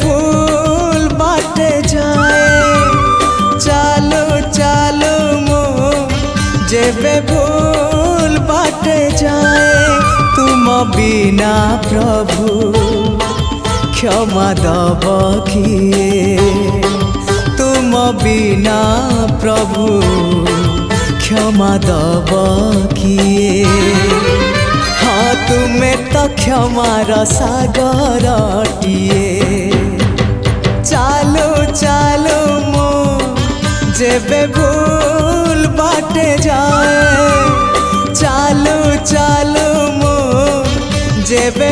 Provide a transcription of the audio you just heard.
भूल बाटे जाए चालो चालो मो जेबे भूल बाटे जाए तुम बिना प्रभु क्षमा दब किए तुम बिना प्रभु क्षमा दब किए हाँ तुम्हें तो क्षमार सागरटिए चालो चालो मो जेबे भूल बाटे जाए चालो चालो मो जेबे